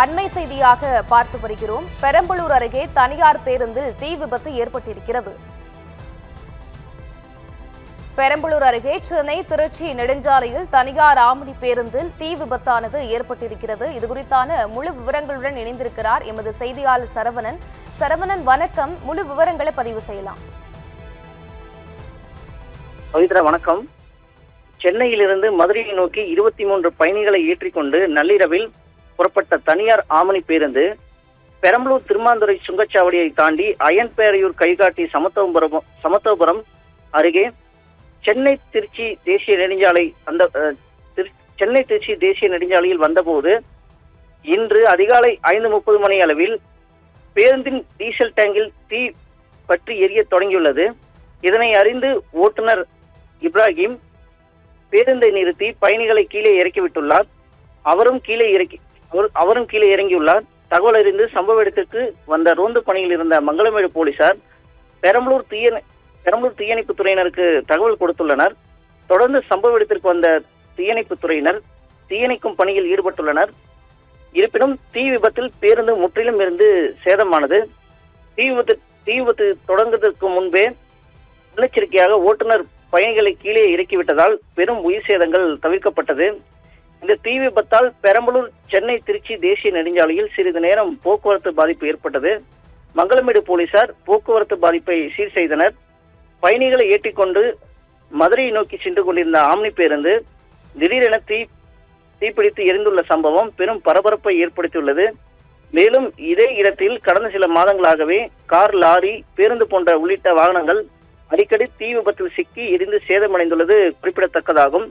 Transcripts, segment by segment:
அண்மை செய்தியாக பார்த்து வருகிறோம். பெரம்பலூர் அருகே தனியார் பேருந்தில் தீ விபத்து ஏற்பட்டிருக்கிறது. பெரம்பலூர் அருகே சென்னை திருச்சி நெடுஞ்சாலையில் தனியார் ஆம்னி பேருந்தில் தீ விபத்தானது ஏற்பட்டிருக்கிறது. இதுகுறித்தான முழு விவரங்களுடன் இணைந்திருக்கிறார் எமது செய்தியாளர் சரவணன். சரவணன், வணக்கம். முழு விவரங்களை பதிவு செய்யலாம். பவித்ரா, வணக்கம். சென்னையிலிருந்து மதுரையை நோக்கி 23 பயணிகளை ஏற்றிக்கொண்டு நள்ளிரவில் புறப்பட்ட தனியார் ஆம்னி பேருந்து பெரம்பலூர் திருமாந்துறை சுங்கச்சாவடியை தாண்டி அயன்பேரையூர் கைகாட்டி சமத்துவபுரம் அருகே சென்னை திருச்சி தேசிய நெடுஞ்சாலையில் வந்தபோது இன்று அதிகாலை 5:30 மணி அளவில் பேருந்தின் டீசல் டேங்கில் தீ பற்றி எரிய தொடங்கியுள்ளது. இதனை அறிந்து ஓட்டுநர் இப்ராஹிம் பேருந்தை நிறுத்தி பயணிகளை கீழே இறக்கிவிட்டுள்ளார். அவரும் கீழே இறங்கியுள்ளார். தகவல் அறிந்து சம்பவ இடத்திற்கு வந்த ரோந்து பணியில் இருந்த மங்களமேடு போலீசார் பெரம்பலூர் தீயணைப்பு துறையினருக்கு தகவல் கொடுத்துள்ளனர். தொடர்ந்து சம்பவ இடத்திற்கு வந்த தீயணைப்பு துறையினர் தீயணைக்கும் பணியில் ஈடுபட்டுள்ளனர். இருப்பினும் தீ விபத்தில் பேருந்து முற்றிலும் இருந்து சேதமானது. தீ விபத்து தொடங்குவதற்கு முன்பே முன்னெச்சரிக்கையாக ஓட்டுநர் பயணிகளை கீழே இறக்கிவிட்டதால் பெரும் உயிர் சேதங்கள் தவிர்க்கப்பட்டது. இந்த தீ விபத்தால் பெரம்பலூர் சென்னை திருச்சி தேசிய நெடுஞ்சாலையில் சிறிது நேரம் போக்குவரத்து பாதிப்பு ஏற்பட்டது. மங்களமேடு போலீசார் போக்குவரத்து பாதிப்பை சீர் செய்தனர். பயணிகளை ஏற்றிக்கொண்டு மதுரையை நோக்கி சென்று கொண்டிருந்த ஆம்னி பேருந்து திடீரென தீப்பிடித்து எரிந்துள்ள சம்பவம் பெரும் பரபரப்பை ஏற்படுத்தியுள்ளது. மேலும் இதே இடத்தில் கடந்த சில மாதங்களாகவே கார், லாரி, பேருந்து போன்ற உள்ளிட்ட வாகனங்கள் அடிக்கடி தீ விபத்தில் சிக்கி எரிந்து சேதமடைந்துள்ளது குறிப்பிடத்தக்கதாகும்.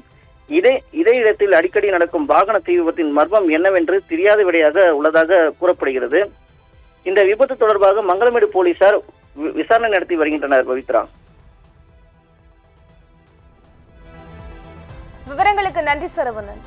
இதே இடத்தில் அடிக்கடி நடக்கும் வாகன தீ விபத்தின் மர்மம் என்னவென்று தெரியாத விடையாக உள்ளதாக கூறப்படுகிறது. இந்த விபத்து தொடர்பாக மங்களமேடு போலீசார் விசாரணை நடத்தி வருகின்றனர். பவித்ரா, விவரங்களுக்கு நன்றி சரவணன்.